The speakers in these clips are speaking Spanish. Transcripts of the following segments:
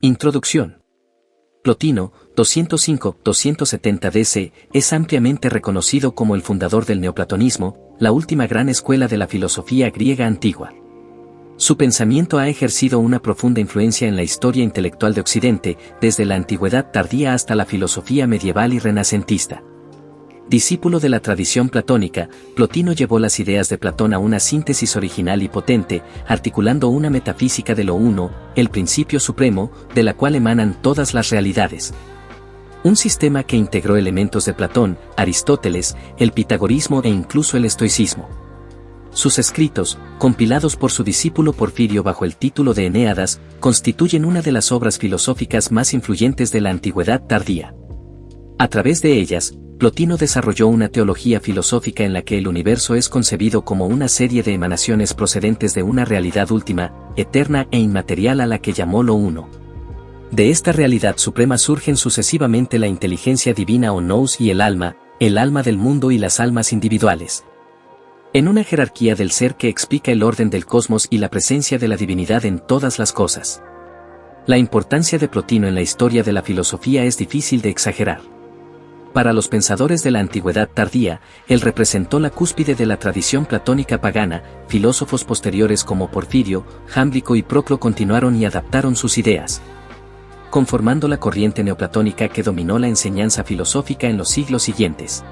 Introducción. Plotino, 205-270 DC, es ampliamente reconocido como el fundador del neoplatonismo, la última gran escuela de la filosofía griega antigua. Su pensamiento ha ejercido una profunda influencia en la historia intelectual de Occidente, desde la antigüedad tardía hasta la filosofía medieval y renacentista. Discípulo de la tradición platónica, Plotino llevó las ideas de Platón a una síntesis original y potente, articulando una metafísica de lo uno, el principio supremo, de la cual emanan todas las realidades. Un sistema que integró elementos de Platón, Aristóteles, el pitagorismo e incluso el estoicismo. Sus escritos, compilados por su discípulo Porfirio bajo el título de Eneadas, constituyen una de las obras filosóficas más influyentes de la antigüedad tardía. A través de ellas, Plotino desarrolló una teología filosófica en la que el universo es concebido como una serie de emanaciones procedentes de una realidad última, eterna e inmaterial a la que llamó lo uno. De esta realidad suprema surgen sucesivamente la inteligencia divina o nous y el alma del mundo y las almas individuales. En una jerarquía del ser que explica el orden del cosmos y la presencia de la divinidad en todas las cosas. La importancia de Plotino en la historia de la filosofía es difícil de exagerar. Para los pensadores de la antigüedad tardía, él representó la cúspide de la tradición platónica pagana. Filósofos posteriores como Porfirio, Jámblico y Proclo continuaron y adaptaron sus ideas, conformando la corriente neoplatónica que dominó la enseñanza filosófica en los siglos siguientes.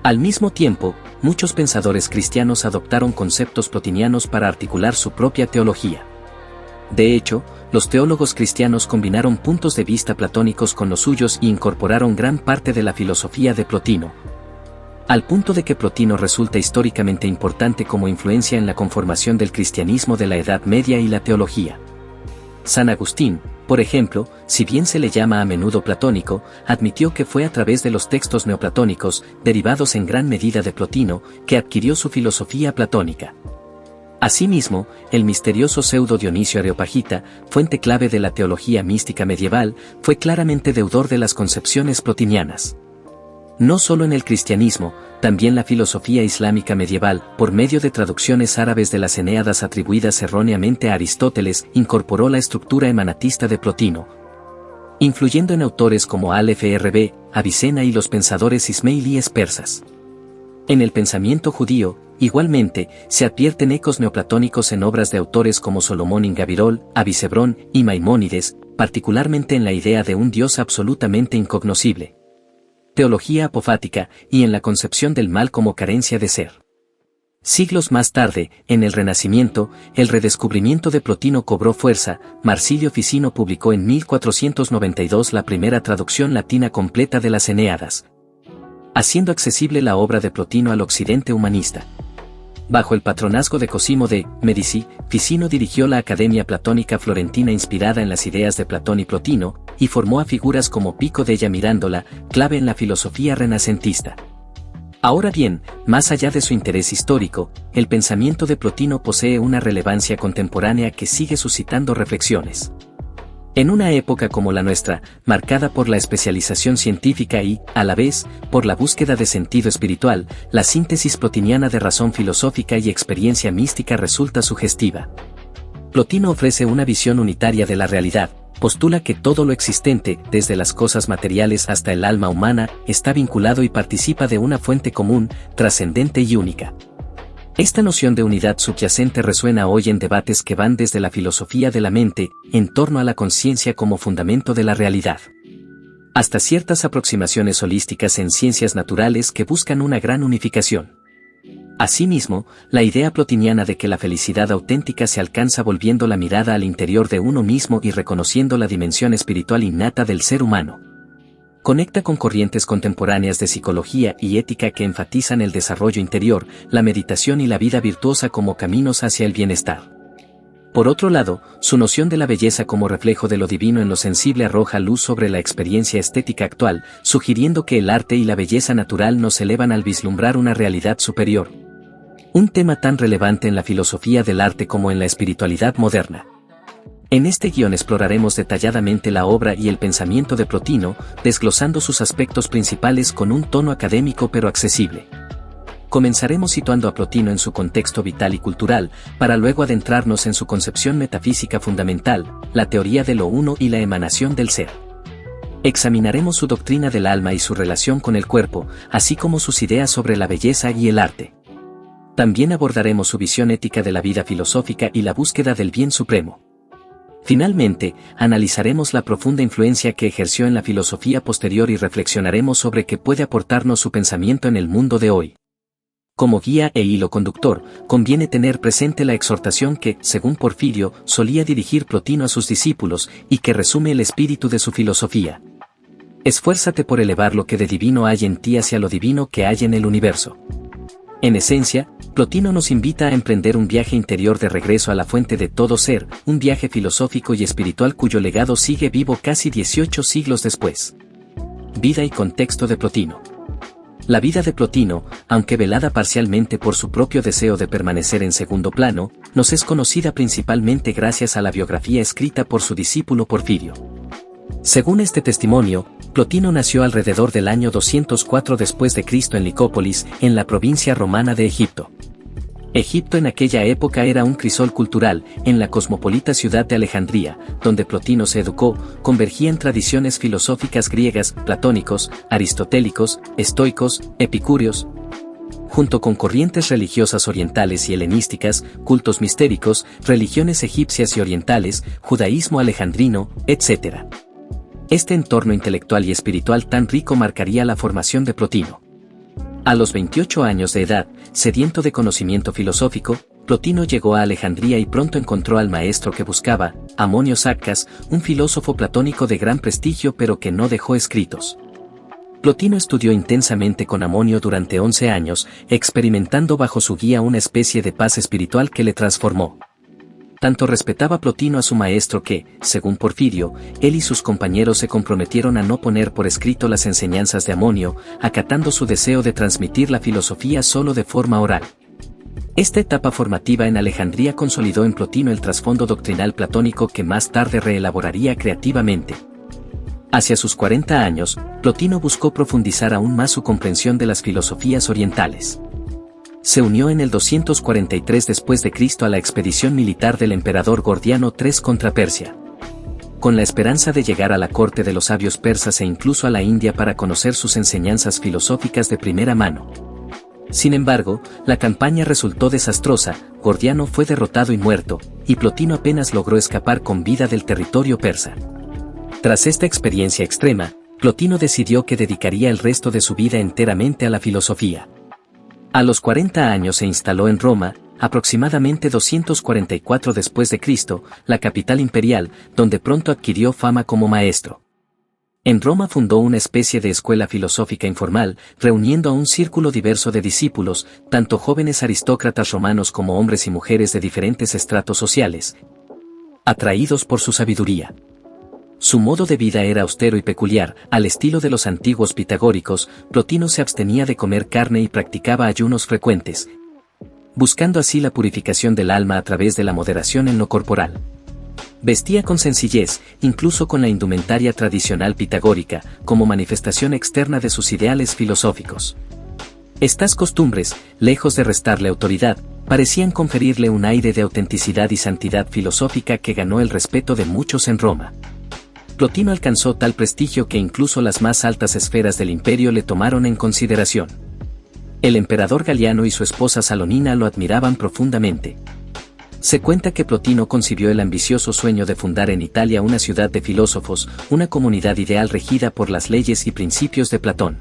Al mismo tiempo, muchos pensadores cristianos adoptaron conceptos plotinianos para articular su propia teología. De hecho, los teólogos cristianos combinaron puntos de vista platónicos con los suyos y incorporaron gran parte de la filosofía de Plotino. Al punto de que Plotino resulta históricamente importante como influencia en la conformación del cristianismo de la Edad Media y la teología. San Agustín, por ejemplo, si bien se le llama a menudo platónico, admitió que fue a través de los textos neoplatónicos, derivados en gran medida de Plotino, que adquirió su filosofía platónica. Asimismo, el misterioso pseudo Dionisio Areopagita, fuente clave de la teología mística medieval, fue claramente deudor de las concepciones plotinianas. No solo en el cristianismo, también la filosofía islámica medieval, por medio de traducciones árabes de las Eneadas atribuidas erróneamente a Aristóteles, incorporó la estructura emanatista de Plotino, influyendo en autores como Aleph Rb, Avicena y los pensadores ismailíes persas. En el pensamiento judío, igualmente, se advierten ecos neoplatónicos en obras de autores como Solomón Ingabirol, Avicebrón y Maimónides, particularmente en la idea de un Dios absolutamente incognoscible, teología apofática, y en la concepción del mal como carencia de ser. Siglos más tarde, en el Renacimiento, el redescubrimiento de Plotino cobró fuerza. Marsilio Ficino publicó en 1492 la primera traducción latina completa de las Eneadas, haciendo accesible la obra de Plotino al occidente humanista. Bajo el patronazgo de Cosimo de Medici, Ficino dirigió la Academia Platónica Florentina inspirada en las ideas de Platón y Plotino, y formó a figuras como Pico della Mirandola, clave en la filosofía renacentista. Ahora bien, más allá de su interés histórico, el pensamiento de Plotino posee una relevancia contemporánea que sigue suscitando reflexiones. En una época como la nuestra, marcada por la especialización científica y, a la vez, por la búsqueda de sentido espiritual, la síntesis plotiniana de razón filosófica y experiencia mística resulta sugestiva. Plotino ofrece una visión unitaria de la realidad, postula que todo lo existente, desde las cosas materiales hasta el alma humana, está vinculado y participa de una fuente común, trascendente y única. Esta noción de unidad subyacente resuena hoy en debates que van desde la filosofía de la mente, en torno a la conciencia como fundamento de la realidad, hasta ciertas aproximaciones holísticas en ciencias naturales que buscan una gran unificación. Asimismo, la idea plotiniana de que la felicidad auténtica se alcanza volviendo la mirada al interior de uno mismo y reconociendo la dimensión espiritual innata del ser humano, conecta con corrientes contemporáneas de psicología y ética que enfatizan el desarrollo interior, la meditación y la vida virtuosa como caminos hacia el bienestar. Por otro lado, su noción de la belleza como reflejo de lo divino en lo sensible arroja luz sobre la experiencia estética actual, sugiriendo que el arte y la belleza natural nos elevan al vislumbrar una realidad superior. Un tema tan relevante en la filosofía del arte como en la espiritualidad moderna. En este guión exploraremos detalladamente la obra y el pensamiento de Plotino, desglosando sus aspectos principales con un tono académico pero accesible. Comenzaremos situando a Plotino en su contexto vital y cultural, para luego adentrarnos en su concepción metafísica fundamental, la teoría de lo uno y la emanación del ser. Examinaremos su doctrina del alma y su relación con el cuerpo, así como sus ideas sobre la belleza y el arte. También abordaremos su visión ética de la vida filosófica y la búsqueda del bien supremo. Finalmente, analizaremos la profunda influencia que ejerció en la filosofía posterior y reflexionaremos sobre qué puede aportarnos su pensamiento en el mundo de hoy. Como guía e hilo conductor, conviene tener presente la exhortación que, según Porfirio, solía dirigir Plotino a sus discípulos y que resume el espíritu de su filosofía. Esfuérzate por elevar lo que de divino hay en ti hacia lo divino que hay en el universo. En esencia, Plotino nos invita a emprender un viaje interior de regreso a la fuente de todo ser, un viaje filosófico y espiritual cuyo legado sigue vivo casi 18 siglos después. Vida y contexto de Plotino. La vida de Plotino, aunque velada parcialmente por su propio deseo de permanecer en segundo plano, nos es conocida principalmente gracias a la biografía escrita por su discípulo Porfirio. Según este testimonio, Plotino nació alrededor del año 204 después de Cristo en Licópolis, en la provincia romana de Egipto. Egipto en aquella época era un crisol cultural, en la cosmopolita ciudad de Alejandría, donde Plotino se educó, convergían tradiciones filosóficas griegas, platónicos, aristotélicos, estoicos, epicúreos, junto con corrientes religiosas orientales y helenísticas, cultos mistéricos, religiones egipcias y orientales, judaísmo alejandrino, etc. Este entorno intelectual y espiritual tan rico marcaría la formación de Plotino. A los 28 años de edad, sediento de conocimiento filosófico, Plotino llegó a Alejandría y pronto encontró al maestro que buscaba, Amonio Sacas, un filósofo platónico de gran prestigio pero que no dejó escritos. Plotino estudió intensamente con Amonio durante 11 años, experimentando bajo su guía una especie de paz espiritual que le transformó. Tanto respetaba Plotino a su maestro que, según Porfirio, él y sus compañeros se comprometieron a no poner por escrito las enseñanzas de Amonio, acatando su deseo de transmitir la filosofía solo de forma oral. Esta etapa formativa en Alejandría consolidó en Plotino el trasfondo doctrinal platónico que más tarde reelaboraría creativamente. Hacia sus 40 años, Plotino buscó profundizar aún más su comprensión de las filosofías orientales. Se unió en el 243 después de Cristo a la expedición militar del emperador Gordiano III contra Persia. Con la esperanza de llegar a la corte de los sabios persas e incluso a la India para conocer sus enseñanzas filosóficas de primera mano. Sin embargo, la campaña resultó desastrosa, Gordiano fue derrotado y muerto, y Plotino apenas logró escapar con vida del territorio persa. Tras esta experiencia extrema, Plotino decidió que dedicaría el resto de su vida enteramente a la filosofía. A los 40 años se instaló en Roma, aproximadamente 244 después de Cristo, la capital imperial, donde pronto adquirió fama como maestro. En Roma fundó una especie de escuela filosófica informal, reuniendo a un círculo diverso de discípulos, tanto jóvenes aristócratas romanos como hombres y mujeres de diferentes estratos sociales, atraídos por su sabiduría. Su modo de vida era austero y peculiar, al estilo de los antiguos pitagóricos. Plotino se abstenía de comer carne y practicaba ayunos frecuentes, buscando así la purificación del alma a través de la moderación en lo corporal. Vestía con sencillez, incluso con la indumentaria tradicional pitagórica, como manifestación externa de sus ideales filosóficos. Estas costumbres, lejos de restarle autoridad, parecían conferirle un aire de autenticidad y santidad filosófica que ganó el respeto de muchos en Roma. Plotino alcanzó tal prestigio que incluso las más altas esferas del imperio le tomaron en consideración. El emperador Galiano y su esposa Salonina lo admiraban profundamente. Se cuenta que Plotino concibió el ambicioso sueño de fundar en Italia una ciudad de filósofos, una comunidad ideal regida por las leyes y principios de Platón.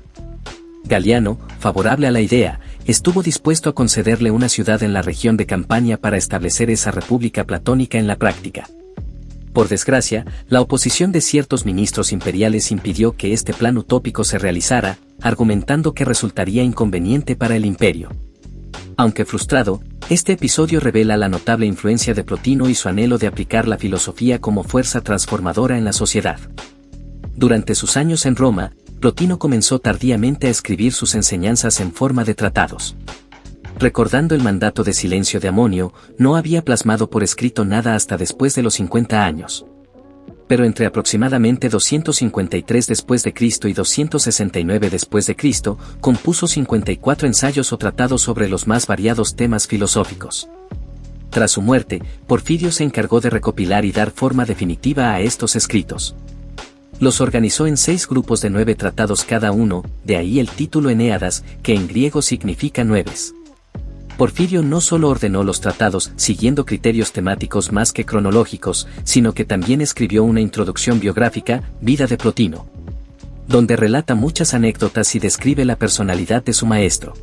Galiano, favorable a la idea, estuvo dispuesto a concederle una ciudad en la región de Campania para establecer esa república platónica en la práctica. Por desgracia, la oposición de ciertos ministros imperiales impidió que este plan utópico se realizara, argumentando que resultaría inconveniente para el imperio. Aunque frustrado, este episodio revela la notable influencia de Plotino y su anhelo de aplicar la filosofía como fuerza transformadora en la sociedad. Durante sus años en Roma, Plotino comenzó tardíamente a escribir sus enseñanzas en forma de tratados. Recordando el mandato de silencio de Amonio, no había plasmado por escrito nada hasta después de los 50 años. Pero entre aproximadamente 253 después de Cristo y 269 después de Cristo, compuso 54 ensayos o tratados sobre los más variados temas filosóficos. Tras su muerte, Porfirio se encargó de recopilar y dar forma definitiva a estos escritos. Los organizó en 6 grupos de 9 tratados cada uno, de ahí el título Eneadas, que en griego significa nueves. Porfirio no solo ordenó los tratados siguiendo criterios temáticos más que cronológicos, sino que también escribió una introducción biográfica, Vida de Plotino, donde relata muchas anécdotas y describe la personalidad de su maestro.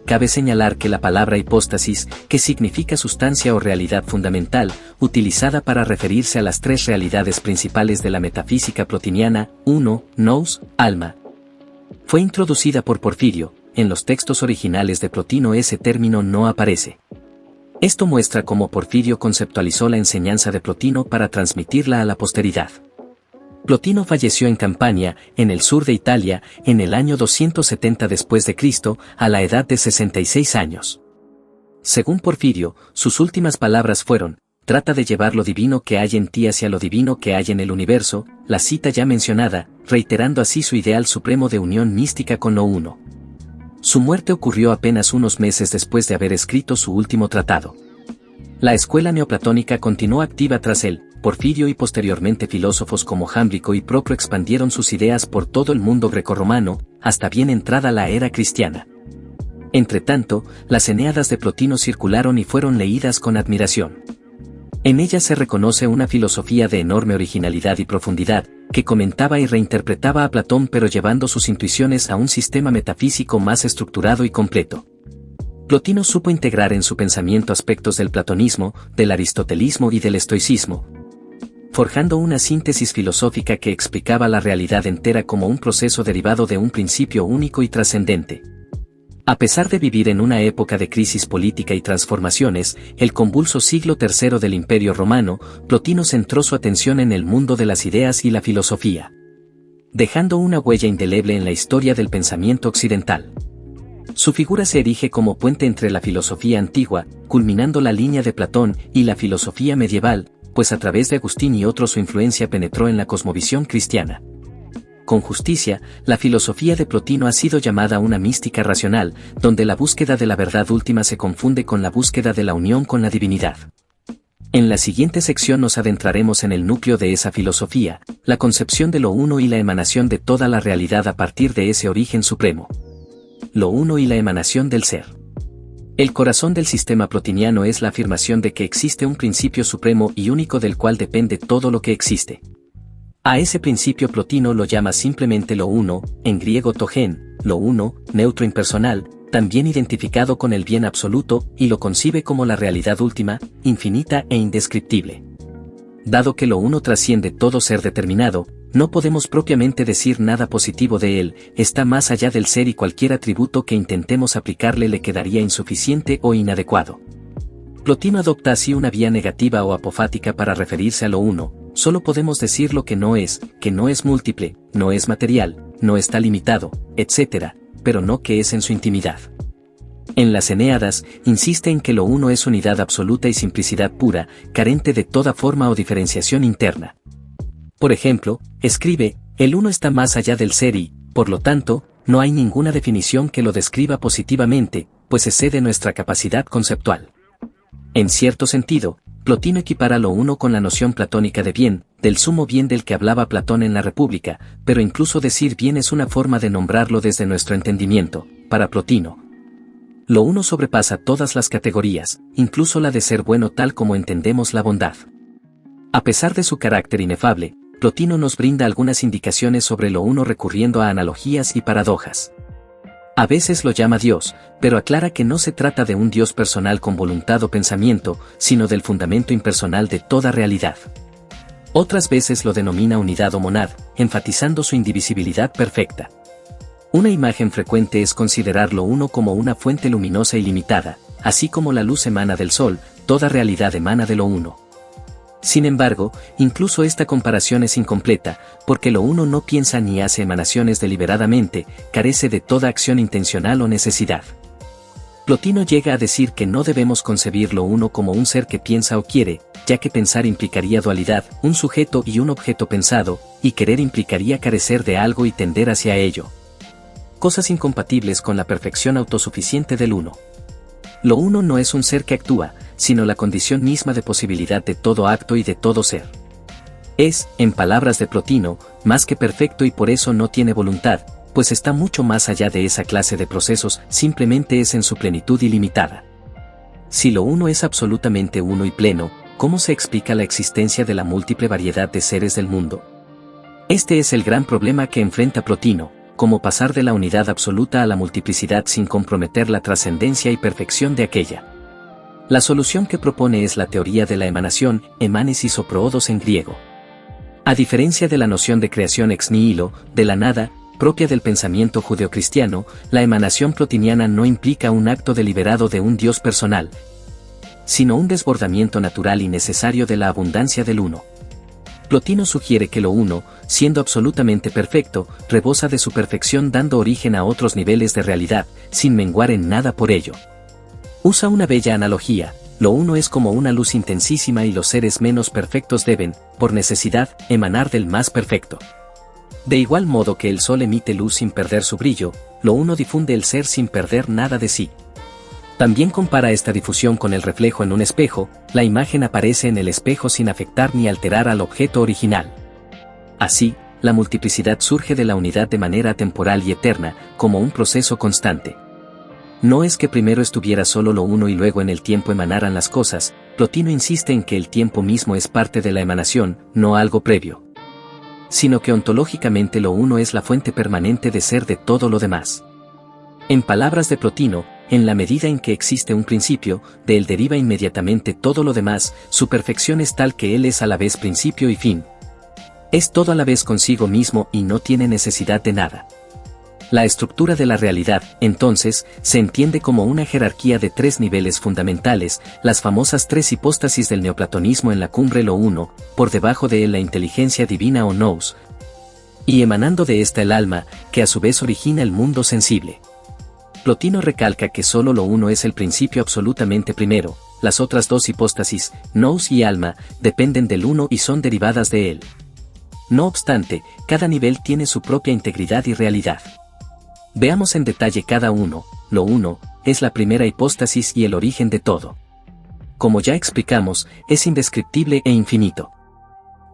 Cabe señalar que la palabra hipóstasis, que significa sustancia o realidad fundamental, utilizada para referirse a las 3 realidades principales de la metafísica plotiniana, 1, nous, alma, fue introducida por Porfirio. En los textos originales de Plotino ese término no aparece. Esto muestra cómo Porfirio conceptualizó la enseñanza de Plotino para transmitirla a la posteridad. Plotino falleció en Campania, en el sur de Italia, en el año 270 después de Cristo, a la edad de 66 años. Según Porfirio, sus últimas palabras fueron: trata de llevar lo divino que hay en ti hacia lo divino que hay en el universo, la cita ya mencionada, reiterando así su ideal supremo de unión mística con lo uno. Su muerte ocurrió apenas unos meses después de haber escrito su último tratado. La escuela neoplatónica continuó activa tras él. Porfirio y posteriormente filósofos como Jámblico y Proclo expandieron sus ideas por todo el mundo grecorromano, hasta bien entrada la era cristiana. Entretanto, las Eneadas de Plotino circularon y fueron leídas con admiración. En ellas se reconoce una filosofía de enorme originalidad y profundidad, que comentaba y reinterpretaba a Platón pero llevando sus intuiciones a un sistema metafísico más estructurado y completo. Plotino supo integrar en su pensamiento aspectos del platonismo, del aristotelismo y del estoicismo, forjando una síntesis filosófica que explicaba la realidad entera como un proceso derivado de un principio único y trascendente. A pesar de vivir en una época de crisis política y transformaciones, el convulso siglo III del Imperio Romano, Plotino centró su atención en el mundo de las ideas y la filosofía, dejando una huella indeleble en la historia del pensamiento occidental. Su figura se erige como puente entre la filosofía antigua, culminando la línea de Platón, y la filosofía medieval, pues a través de Agustín y otros su influencia penetró en la cosmovisión cristiana. Con justicia, la filosofía de Plotino ha sido llamada una mística racional, donde la búsqueda de la verdad última se confunde con la búsqueda de la unión con la divinidad. En la siguiente sección nos adentraremos en el núcleo de esa filosofía, la concepción de lo uno y la emanación de toda la realidad a partir de ese origen supremo. Lo uno y la emanación del ser. El corazón del sistema plotiniano es la afirmación de que existe un principio supremo y único del cual depende todo lo que existe. A ese principio Plotino lo llama simplemente lo uno, en griego το γεν, lo uno, neutro impersonal, también identificado con el bien absoluto, y lo concibe como la realidad última, infinita e indescriptible. Dado que lo uno trasciende todo ser determinado, no podemos propiamente decir nada positivo de él, está más allá del ser y cualquier atributo que intentemos aplicarle le quedaría insuficiente o inadecuado. Plotino adopta así una vía negativa o apofática para referirse a lo uno: solo podemos decir lo que no es múltiple, no es material, no está limitado, etc., pero no que es en su intimidad. En las Eneadas, insiste en que lo uno es unidad absoluta y simplicidad pura, carente de toda forma o diferenciación interna. Por ejemplo, escribe: el uno está más allá del ser y, por lo tanto, no hay ninguna definición que lo describa positivamente, pues excede nuestra capacidad conceptual. En cierto sentido, Plotino equipara lo uno con la noción platónica de bien, del sumo bien del que hablaba Platón en la República, pero incluso decir bien es una forma de nombrarlo desde nuestro entendimiento. Para Plotino, lo uno sobrepasa todas las categorías, incluso la de ser bueno tal como entendemos la bondad. A pesar de su carácter inefable, Plotino nos brinda algunas indicaciones sobre lo uno recurriendo a analogías y paradojas. A veces lo llama Dios, pero aclara que no se trata de un Dios personal con voluntad o pensamiento, sino del fundamento impersonal de toda realidad. Otras veces lo denomina unidad o monad, enfatizando su indivisibilidad perfecta. Una imagen frecuente es considerar lo uno como una fuente luminosa ilimitada, así como la luz emana del sol, toda realidad emana de lo uno. Sin embargo, incluso esta comparación es incompleta, porque lo uno no piensa ni hace emanaciones deliberadamente, carece de toda acción intencional o necesidad. Plotino llega a decir que no debemos concebir lo uno como un ser que piensa o quiere, ya que pensar implicaría dualidad, un sujeto y un objeto pensado, y querer implicaría carecer de algo y tender hacia ello. Cosas incompatibles con la perfección autosuficiente del uno. Lo uno no es un ser que actúa, sino la condición misma de posibilidad de todo acto y de todo ser. Es, en palabras de Plotino, más que perfecto y por eso no tiene voluntad, pues está mucho más allá de esa clase de procesos, simplemente es en su plenitud ilimitada. Si lo uno es absolutamente uno y pleno, ¿cómo se explica la existencia de la múltiple variedad de seres del mundo? Este es el gran problema que enfrenta Plotino, cómo pasar de la unidad absoluta a la multiplicidad sin comprometer la trascendencia y perfección de aquella. La solución que propone es la teoría de la emanación, emanesis o proodos en griego. A diferencia de la noción de creación ex nihilo, de la nada, propia del pensamiento judeocristiano, la emanación plotiniana no implica un acto deliberado de un Dios personal, sino un desbordamiento natural y necesario de la abundancia del uno. Plotino sugiere que lo uno, siendo absolutamente perfecto, rebosa de su perfección dando origen a otros niveles de realidad, sin menguar en nada por ello. Usa una bella analogía: lo uno es como una luz intensísima y los seres menos perfectos deben, por necesidad, emanar del más perfecto. De igual modo que el sol emite luz sin perder su brillo, lo uno difunde el ser sin perder nada de sí. También compara esta difusión con el reflejo en un espejo, la imagen aparece en el espejo sin afectar ni alterar al objeto original. Así, la multiplicidad surge de la unidad de manera temporal y eterna, como un proceso constante. No es que primero estuviera solo lo uno y luego en el tiempo emanaran las cosas. Plotino insiste en que el tiempo mismo es parte de la emanación, no algo previo, sino que ontológicamente lo uno es la fuente permanente de ser de todo lo demás. En palabras de Plotino, en la medida en que existe un principio, de él deriva inmediatamente todo lo demás, su perfección es tal que él es a la vez principio y fin. Es todo a la vez consigo mismo y no tiene necesidad de nada. La estructura de la realidad, entonces, se entiende como una jerarquía de tres niveles fundamentales, las famosas tres hipóstasis del neoplatonismo: en la cumbre lo uno, por debajo de él la inteligencia divina o nous, y emanando de esta el alma, que a su vez origina el mundo sensible. Plotino recalca que solo lo uno es el principio absolutamente primero, las otras dos hipóstasis, nous y alma, dependen del uno y son derivadas de él. No obstante, cada nivel tiene su propia integridad y realidad. Veamos en detalle cada uno. Lo uno es la primera hipóstasis y el origen de todo. Como ya explicamos, es indescriptible e infinito.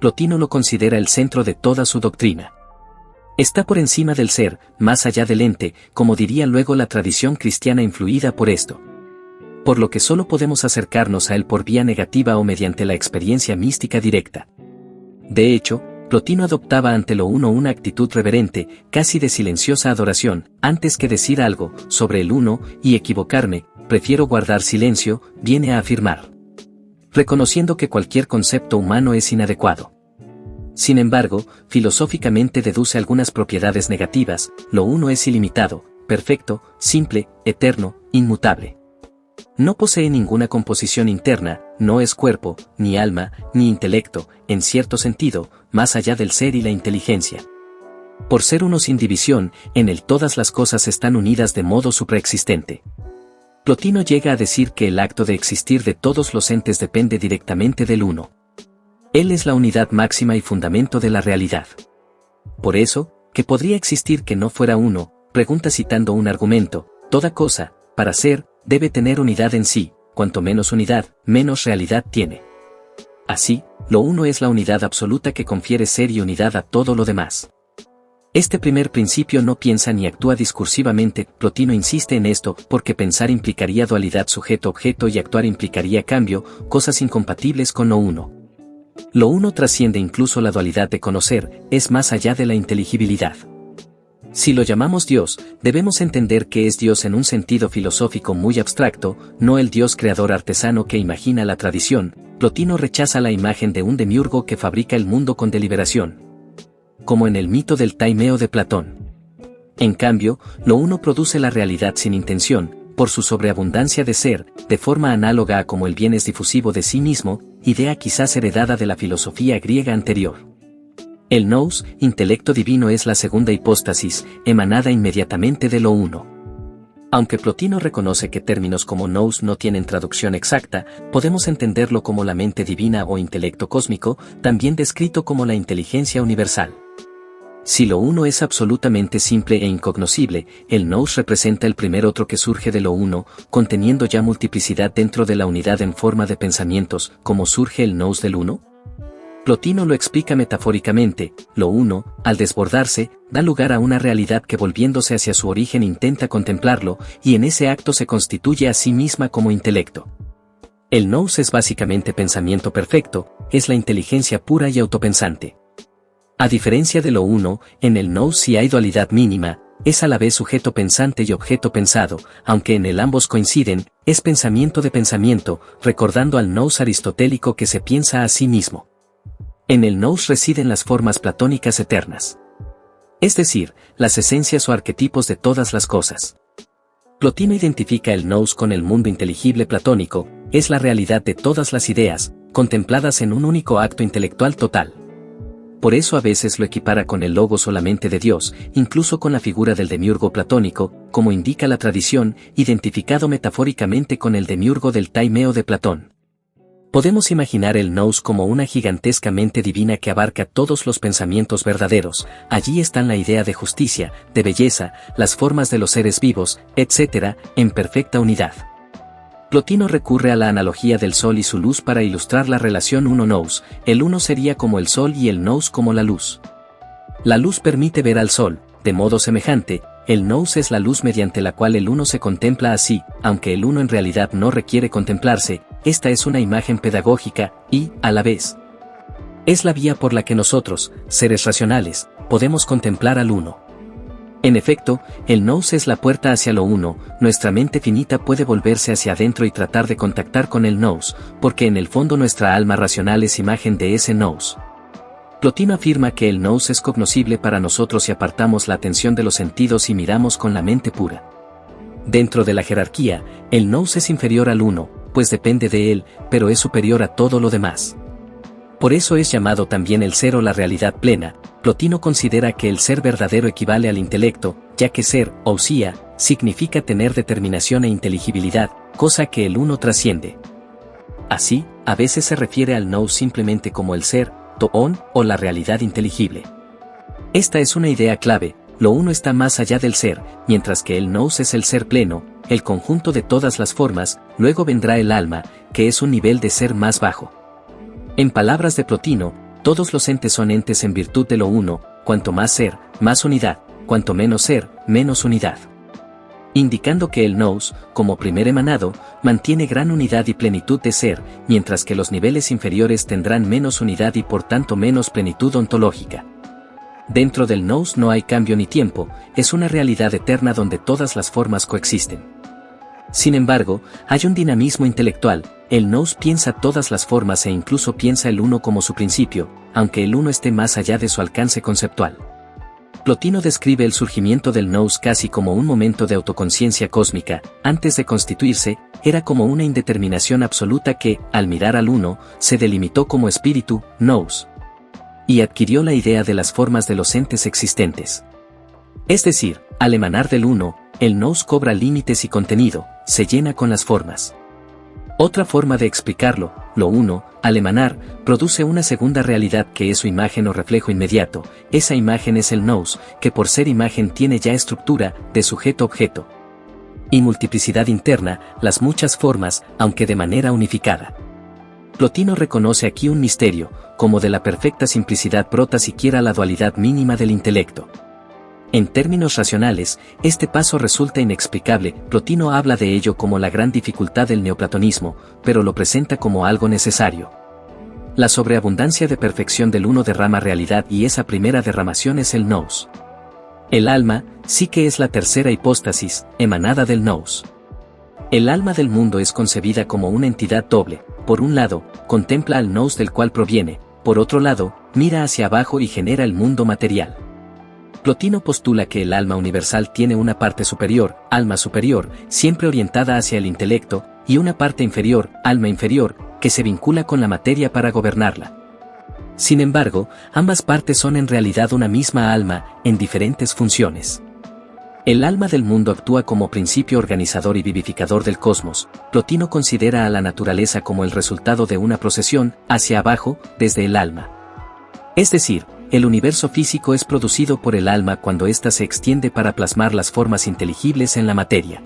Plotino lo considera el centro de toda su doctrina. Está por encima del ser, más allá del ente, como diría luego la tradición cristiana influida por esto. Por lo que solo podemos acercarnos a él por vía negativa o mediante la experiencia mística directa. De hecho, Plotino adoptaba ante lo uno una actitud reverente, casi de silenciosa adoración. Antes que decir algo sobre el uno y equivocarme, prefiero guardar silencio, viene a afirmar, reconociendo que cualquier concepto humano es inadecuado. Sin embargo, filosóficamente deduce algunas propiedades negativas: lo uno es ilimitado, perfecto, simple, eterno, inmutable. No posee ninguna composición interna, no es cuerpo, ni alma, ni intelecto, en cierto sentido, más allá del ser y la inteligencia. Por ser uno sin división, en él todas las cosas están unidas de modo supraexistente. Plotino llega a decir que el acto de existir de todos los entes depende directamente del uno. Él es la unidad máxima y fundamento de la realidad. Por eso, ¿qué podría existir que no fuera uno? Pregunta citando un argumento: toda cosa, para ser, debe tener unidad en sí, cuanto menos unidad, menos realidad tiene. Así, lo uno es la unidad absoluta que confiere ser y unidad a todo lo demás. Este primer principio no piensa ni actúa discursivamente. Plotino insiste en esto porque pensar implicaría dualidad sujeto-objeto y actuar implicaría cambio, cosas incompatibles con lo uno. Lo uno trasciende incluso la dualidad de conocer, es más allá de la inteligibilidad. Si lo llamamos Dios, debemos entender que es Dios en un sentido filosófico muy abstracto, no el Dios creador artesano que imagina la tradición. Plotino rechaza la imagen de un demiurgo que fabrica el mundo con deliberación, como en el mito del Taimeo de Platón. En cambio, lo uno produce la realidad sin intención, por su sobreabundancia de ser, de forma análoga a como el bien es difusivo de sí mismo, idea quizás heredada de la filosofía griega anterior. El nous, intelecto divino, es la segunda hipóstasis, emanada inmediatamente de lo uno. Aunque Plotino reconoce que términos como nous no tienen traducción exacta, podemos entenderlo como la mente divina o intelecto cósmico, también descrito como la inteligencia universal. Si lo uno es absolutamente simple e incognoscible, el nous representa el primer otro que surge de lo uno, conteniendo ya multiplicidad dentro de la unidad en forma de pensamientos, como surge el nous del uno. Plotino lo explica metafóricamente: lo uno, al desbordarse, da lugar a una realidad que volviéndose hacia su origen intenta contemplarlo, y en ese acto se constituye a sí misma como intelecto. El nous es básicamente pensamiento perfecto, es la inteligencia pura y autopensante. A diferencia de lo uno, en el nous sí hay dualidad mínima, es a la vez sujeto pensante y objeto pensado, aunque en el ambos coinciden, es pensamiento de pensamiento, recordando al nous aristotélico que se piensa a sí mismo. En el nous residen las formas platónicas eternas. Es decir, las esencias o arquetipos de todas las cosas. Plotino identifica el nous con el mundo inteligible platónico, es la realidad de todas las ideas, contempladas en un único acto intelectual total. Por eso a veces lo equipara con el logos o la mente de Dios, incluso con la figura del demiurgo platónico, como indica la tradición, identificado metafóricamente con el demiurgo del Taimeo de Platón. Podemos imaginar el nous como una gigantesca mente divina que abarca todos los pensamientos verdaderos. Allí están la idea de justicia, de belleza, las formas de los seres vivos, etc., en perfecta unidad. Plotino recurre a la analogía del sol y su luz para ilustrar la relación uno-nous. El uno sería como el sol y el nous como la luz. La luz permite ver al sol, de modo semejante, el nous es la luz mediante la cual el uno se contempla a sí, aunque el uno en realidad no requiere contemplarse. Esta es una imagen pedagógica, y, a la vez, es la vía por la que nosotros, seres racionales, podemos contemplar al uno. En efecto, el nous es la puerta hacia lo uno, nuestra mente finita puede volverse hacia adentro y tratar de contactar con el nous, porque en el fondo nuestra alma racional es imagen de ese nous. Plotino afirma que el nous es cognoscible para nosotros si apartamos la atención de los sentidos y miramos con la mente pura. Dentro de la jerarquía, el nous es inferior al uno, pues depende de él, pero es superior a todo lo demás. Por eso es llamado también el ser o la realidad plena. Plotino considera que el ser verdadero equivale al intelecto, ya que ser, ousia, significa tener determinación e inteligibilidad, cosa que el uno trasciende. Así, a veces se refiere al nous simplemente como el ser, toon, o la realidad inteligible. Esta es una idea clave: lo uno está más allá del ser, mientras que el nous es el ser pleno, el conjunto de todas las formas. Luego vendrá el alma, que es un nivel de ser más bajo. En palabras de Plotino, todos los entes son entes en virtud de lo uno: cuanto más ser, más unidad; cuanto menos ser, menos unidad. Indicando que el nous, como primer emanado, mantiene gran unidad y plenitud de ser, mientras que los niveles inferiores tendrán menos unidad y por tanto menos plenitud ontológica. Dentro del nous no hay cambio ni tiempo, es una realidad eterna donde todas las formas coexisten. Sin embargo, hay un dinamismo intelectual. El nous piensa todas las formas e incluso piensa el uno como su principio, aunque el uno esté más allá de su alcance conceptual. Plotino describe el surgimiento del nous casi como un momento de autoconciencia cósmica. Antes de constituirse, era como una indeterminación absoluta que, al mirar al uno, se delimitó como espíritu, nous, y adquirió la idea de las formas de los entes existentes. Es decir, al emanar del uno, el nous cobra límites y contenido, se llena con las formas. Otra forma de explicarlo: lo uno, al emanar, produce una segunda realidad que es su imagen o reflejo inmediato. Esa imagen es el nous, que por ser imagen tiene ya estructura, de sujeto-objeto, y multiplicidad interna, las muchas formas, aunque de manera unificada. Plotino reconoce aquí un misterio: como de la perfecta simplicidad brota siquiera la dualidad mínima del intelecto. En términos racionales, este paso resulta inexplicable. Plotino habla de ello como la gran dificultad del neoplatonismo, pero lo presenta como algo necesario. La sobreabundancia de perfección del uno derrama realidad y esa primera derramación es el nous. El alma, sí que es la tercera hipóstasis, emanada del nous. El alma del mundo es concebida como una entidad doble: por un lado, contempla al nous del cual proviene, por otro lado, mira hacia abajo y genera el mundo material. Plotino postula que el alma universal tiene una parte superior, alma superior, siempre orientada hacia el intelecto, y una parte inferior, alma inferior, que se vincula con la materia para gobernarla. Sin embargo, ambas partes son en realidad una misma alma, en diferentes funciones. El alma del mundo actúa como principio organizador y vivificador del cosmos. Plotino considera a la naturaleza como el resultado de una procesión hacia abajo desde el alma. Es decir, el universo físico es producido por el alma cuando ésta se extiende para plasmar las formas inteligibles en la materia.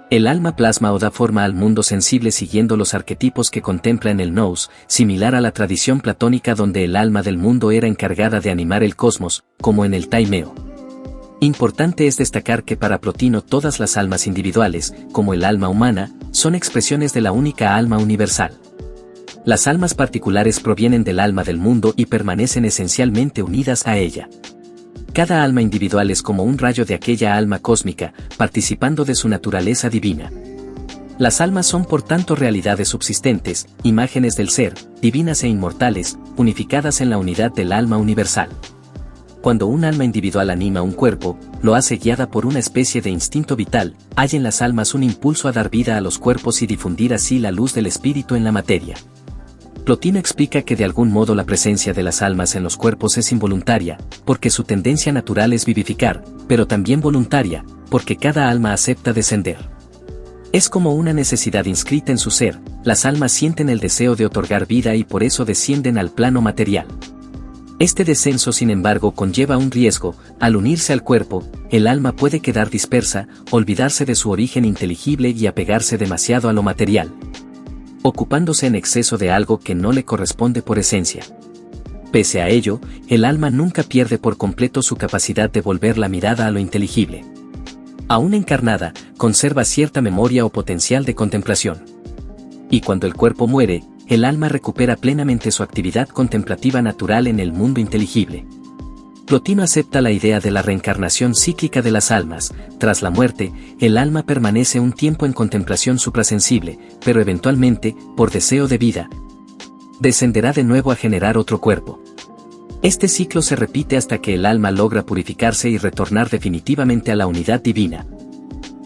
El alma plasma o da forma al mundo sensible siguiendo los arquetipos que contempla en el nous, similar a la tradición platónica donde el alma del mundo era encargada de animar el cosmos, como en el Taimeo. Importante es destacar que para Plotino todas las almas individuales, como el alma humana, son expresiones de la única alma universal. Las almas particulares provienen del alma del mundo y permanecen esencialmente unidas a ella. Cada alma individual es como un rayo de aquella alma cósmica, participando de su naturaleza divina. Las almas son por tanto realidades subsistentes, imágenes del ser, divinas e inmortales, unificadas en la unidad del alma universal. Cuando un alma individual anima un cuerpo, lo hace guiada por una especie de instinto vital, hay en las almas un impulso a dar vida a los cuerpos y difundir así la luz del espíritu en la materia. Plotino explica que de algún modo la presencia de las almas en los cuerpos es involuntaria, porque su tendencia natural es vivificar, pero también voluntaria, porque cada alma acepta descender. Es como una necesidad inscrita en su ser, las almas sienten el deseo de otorgar vida y por eso descienden al plano material. Este descenso, sin embargo, conlleva un riesgo. Al unirse al cuerpo, el alma puede quedar dispersa, olvidarse de su origen inteligible y apegarse demasiado a lo material, ocupándose en exceso de algo que no le corresponde por esencia. Pese a ello, el alma nunca pierde por completo su capacidad de volver la mirada a lo inteligible. Aún encarnada, conserva cierta memoria o potencial de contemplación. Y cuando el cuerpo muere, el alma recupera plenamente su actividad contemplativa natural en el mundo inteligible. Plotino acepta la idea de la reencarnación cíclica de las almas. Tras la muerte, el alma permanece un tiempo en contemplación suprasensible, pero eventualmente, por deseo de vida, descenderá de nuevo a generar otro cuerpo. Este ciclo se repite hasta que el alma logra purificarse y retornar definitivamente a la unidad divina.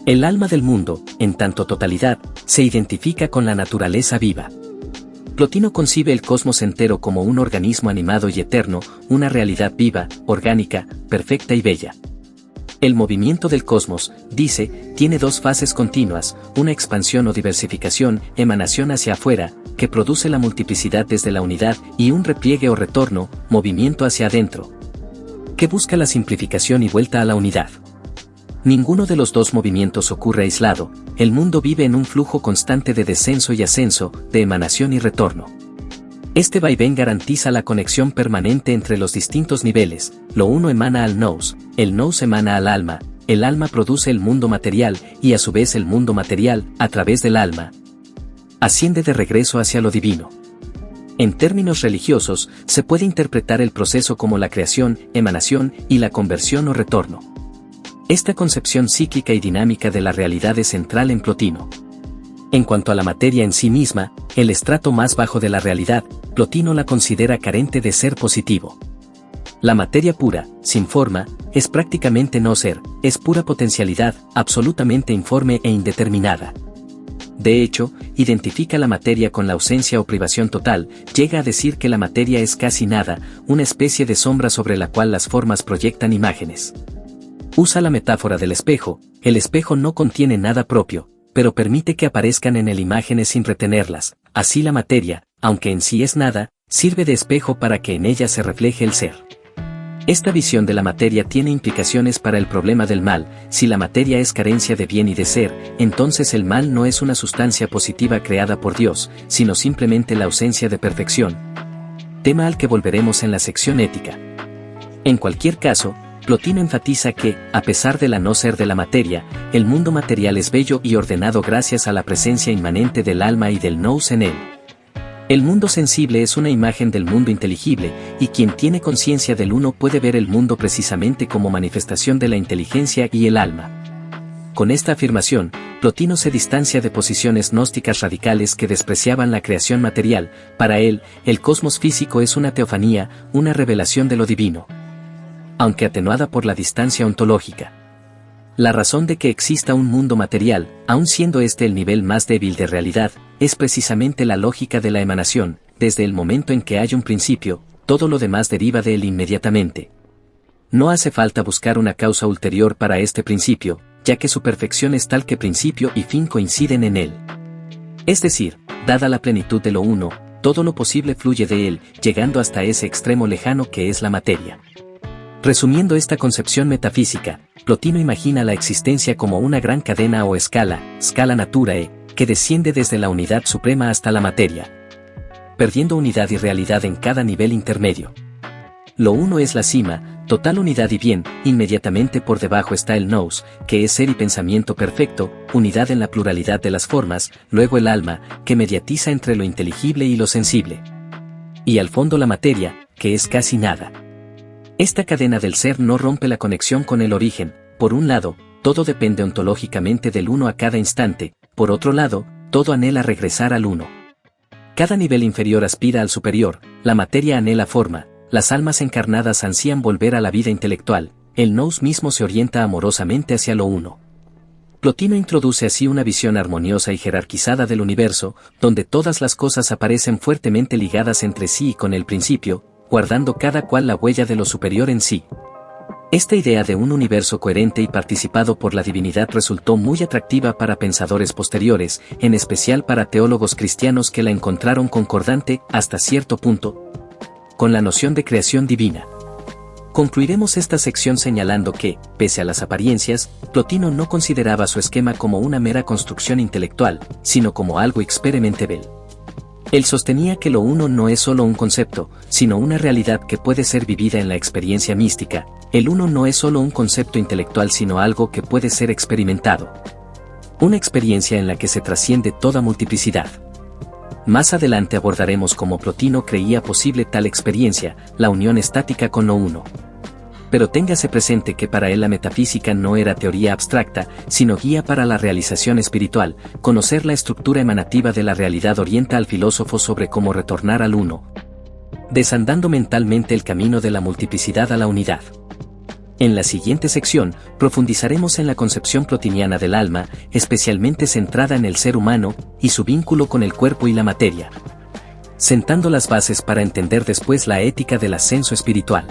El alma del mundo, en tanto totalidad, se identifica con la naturaleza viva. Plotino concibe el cosmos entero como un organismo animado y eterno, una realidad viva, orgánica, perfecta y bella. El movimiento del cosmos, dice, tiene dos fases continuas, una expansión o diversificación, emanación hacia afuera, que produce la multiplicidad desde la unidad, y un repliegue o retorno, movimiento hacia adentro, que busca la simplificación y vuelta a la unidad. Ninguno de los dos movimientos ocurre aislado, el mundo vive en un flujo constante de descenso y ascenso, de emanación y retorno. Este vaivén garantiza la conexión permanente entre los distintos niveles, lo uno emana al nous, el nous emana al alma, el alma produce el mundo material y a su vez el mundo material, a través del alma, asciende de regreso hacia lo divino. En términos religiosos, se puede interpretar el proceso como la creación, emanación y la conversión o retorno. Esta concepción cíclica y dinámica de la realidad es central en Plotino. En cuanto a la materia en sí misma, el estrato más bajo de la realidad, Plotino la considera carente de ser positivo. La materia pura, sin forma, es prácticamente no ser, es pura potencialidad, absolutamente informe e indeterminada. De hecho, identifica la materia con la ausencia o privación total, llega a decir que la materia es casi nada, una especie de sombra sobre la cual las formas proyectan imágenes. Usa la metáfora del espejo, el espejo no contiene nada propio, pero permite que aparezcan en él imágenes sin retenerlas, así la materia, aunque en sí es nada, sirve de espejo para que en ella se refleje el ser. Esta visión de la materia tiene implicaciones para el problema del mal. Si la materia es carencia de bien y de ser, entonces el mal no es una sustancia positiva creada por Dios, sino simplemente la ausencia de perfección. Tema al que volveremos en la sección ética. En cualquier caso, Plotino enfatiza que, a pesar de la no ser de la materia, el mundo material es bello y ordenado gracias a la presencia inmanente del alma y del nous en él. El mundo sensible es una imagen del mundo inteligible, y quien tiene conciencia del uno puede ver el mundo precisamente como manifestación de la inteligencia y el alma. Con esta afirmación, Plotino se distancia de posiciones gnósticas radicales que despreciaban la creación material. Para él, el cosmos físico es una teofanía, una revelación de lo divino, aunque atenuada por la distancia ontológica. La razón de que exista un mundo material, aun siendo este el nivel más débil de realidad, es precisamente la lógica de la emanación. Desde el momento en que hay un principio, todo lo demás deriva de él inmediatamente. No hace falta buscar una causa ulterior para este principio, ya que su perfección es tal que principio y fin coinciden en él. Es decir, dada la plenitud de lo uno, todo lo posible fluye de él, llegando hasta ese extremo lejano que es la materia. Resumiendo esta concepción metafísica, Plotino imagina la existencia como una gran cadena o escala, scala naturae, que desciende desde la unidad suprema hasta la materia, perdiendo unidad y realidad en cada nivel intermedio. Lo uno es la cima, total unidad y bien, inmediatamente por debajo está el nous, que es ser y pensamiento perfecto, unidad en la pluralidad de las formas, luego el alma, que mediatiza entre lo inteligible y lo sensible. Y al fondo la materia, que es casi nada. Esta cadena del ser no rompe la conexión con el origen. Por un lado, todo depende ontológicamente del uno a cada instante, por otro lado, todo anhela regresar al uno. Cada nivel inferior aspira al superior, la materia anhela forma, las almas encarnadas ansían volver a la vida intelectual, el nous mismo se orienta amorosamente hacia lo uno. Plotino introduce así una visión armoniosa y jerarquizada del universo, donde todas las cosas aparecen fuertemente ligadas entre sí y con el principio, guardando cada cual la huella de lo superior en sí. Esta idea de un universo coherente y participado por la divinidad resultó muy atractiva para pensadores posteriores, en especial para teólogos cristianos que la encontraron concordante, hasta cierto punto, con la noción de creación divina. Concluiremos esta sección señalando que, pese a las apariencias, Plotino no consideraba su esquema como una mera construcción intelectual, sino como algo experimentable. Él sostenía que lo uno no es solo un concepto, sino una realidad que puede ser vivida en la experiencia mística. El uno no es solo un concepto intelectual sino algo que puede ser experimentado. Una experiencia en la que se trasciende toda multiplicidad. Más adelante abordaremos cómo Plotino creía posible tal experiencia, la unión estática con lo uno. Pero téngase presente que para él la metafísica no era teoría abstracta, sino guía para la realización espiritual. Conocer la estructura emanativa de la realidad orienta al filósofo sobre cómo retornar al uno, desandando mentalmente el camino de la multiplicidad a la unidad. En la siguiente sección, profundizaremos en la concepción plotiniana del alma, especialmente centrada en el ser humano y su vínculo con el cuerpo y la materia, sentando las bases para entender después la ética del ascenso espiritual.